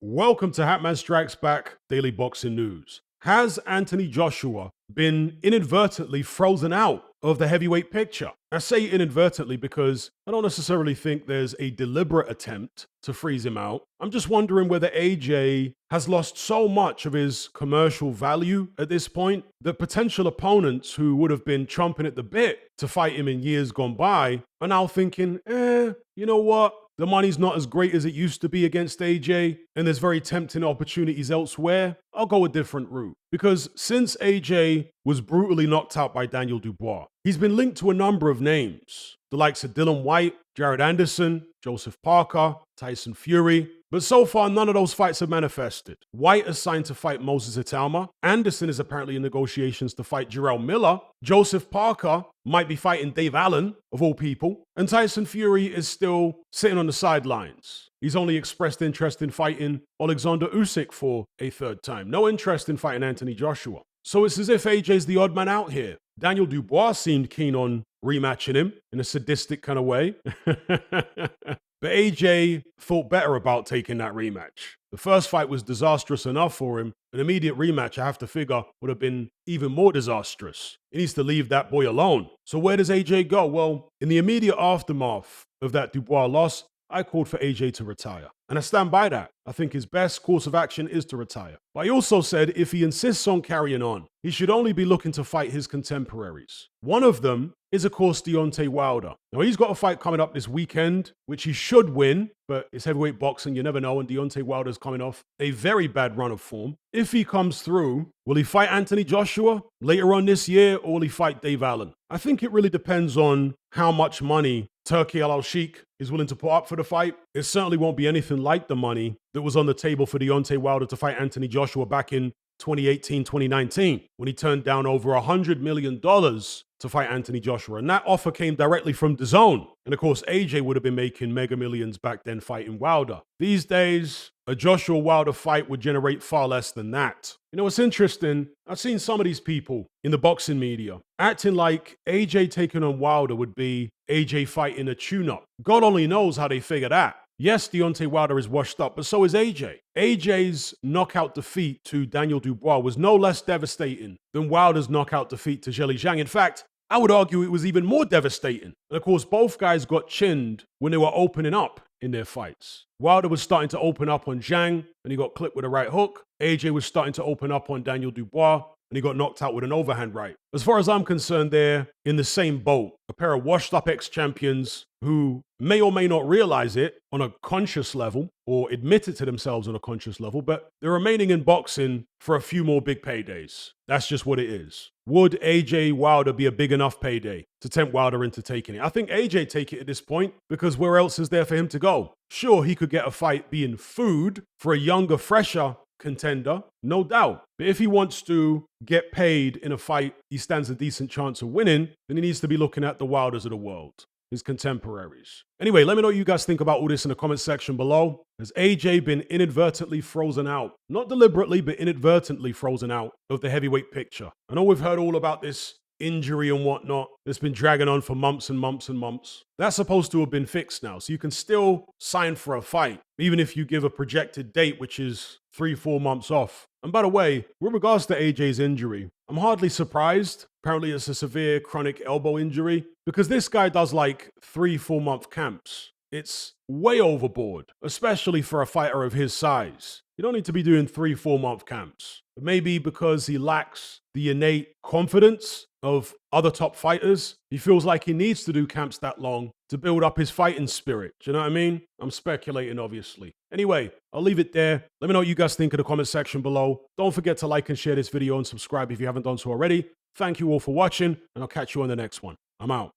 Welcome to Hatman Strikes Back Daily Boxing News. Has Anthony Joshua been inadvertently frozen out of the heavyweight picture? I say inadvertently because I don't necessarily think there's a deliberate attempt to freeze him out. I'm just wondering whether AJ has lost so much of his commercial value at this point that potential opponents who would have been chomping at the bit to fight him in years gone by are now thinking, you know what? The money's not as great as it used to be against AJ, and there's very tempting opportunities elsewhere. I'll go a different route. Because since AJ was brutally knocked out by Daniel Dubois, he's been linked to a number of names. The likes of Dylan White, Jared Anderson, Joseph Parker, Tyson Fury. But so far, none of those fights have manifested. White is signed to fight Moses Italma. Anderson is apparently in negotiations to fight Jarrell Miller. Joseph Parker might be fighting Dave Allen, of all people. And Tyson Fury is still sitting on the sidelines. He's only expressed interest in fighting Alexander Usyk for a third time. No interest in fighting Anthony Joshua. So it's as if AJ's the odd man out here. Daniel Dubois seemed keen on rematching him in a sadistic kind of way. But AJ thought better about taking that rematch. The first fight was disastrous enough for him. An immediate rematch, I have to figure, would have been even more disastrous. He needs to leave that boy alone. So where does AJ go? Well, in the immediate aftermath of that Dubois loss, I called for AJ to retire. And I stand by that. I think his best course of action is to retire. But I also said if he insists on carrying on, he should only be looking to fight his contemporaries. One of them is, of course, Deontay Wilder. Now, he's got a fight coming up this weekend, which he should win, but it's heavyweight boxing, you never know, and Deontay Wilder's coming off a very bad run of form. If he comes through, will he fight Anthony Joshua later on this year, or will he fight Dave Allen? I think it really depends on how much money Turki Al-Sheikh is willing to put up for the fight. It certainly won't be anything like the money that was on the table for Deontay Wilder to fight Anthony Joshua back in 2018, 2019, when he turned down over $100 million to fight Anthony Joshua. And that offer came directly from DAZN. And of course, AJ would have been making mega millions back then fighting Wilder. These days, a Joshua Wilder fight would generate far less than that. You know, what's interesting, I've seen some of these people in the boxing media acting like AJ taking on Wilder would be AJ fighting a tune-up. God only knows how they figure that. Yes, Deontay Wilder is washed up, but so is AJ. AJ's knockout defeat to Daniel Dubois was no less devastating than Wilder's knockout defeat to Zhilei Zhang. In fact, I would argue it was even more devastating. And of course, both guys got chinned when they were opening up in their fights. Wilder was starting to open up on Zhang, and he got clipped with a right hook. AJ was starting to open up on Daniel Dubois, and he got knocked out with an overhand right. As far as I'm concerned, they're in the same boat. A pair of washed-up ex-champions who may or may not realize it on a conscious level or admit it to themselves on a conscious level, but they're remaining in boxing for a few more big paydays. That's just what it is. Would AJ Wilder be a big enough payday to tempt Wilder into taking it? I think AJ take it at this point because where else is there for him to go? Sure, he could get a fight being food for a younger, fresher contender, no doubt. But if he wants to get paid in a fight he stands a decent chance of winning, then he needs to be looking at the Wilders of the world, his contemporaries. Anyway, let me know what you guys think about all this in the comment section below. Has AJ been inadvertently frozen out? Not deliberately, but inadvertently frozen out of the heavyweight picture. I know we've heard all about this injury and whatnot that's been dragging on for months and months and months. That's supposed to have been fixed now, so you can still sign for a fight, even if you give a projected date, which is 3-4 months off. And by the way, with regards to AJ's injury, I'm hardly surprised. Apparently it's a severe chronic elbow injury because this guy does like 3-4 month camps. It's way overboard, especially for a fighter of his size. You don't need to be doing 3-4 month camps. Maybe because he lacks the innate confidence of other top fighters, he feels like he needs to do camps that long to build up his fighting spirit. Do you know what I mean? I'm speculating, obviously. Anyway, I'll leave it there. Let me know what you guys think in the comment section below. Don't forget to like and share this video and subscribe if you haven't done so already. Thank you all for watching, and I'll catch you on the next one. I'm out.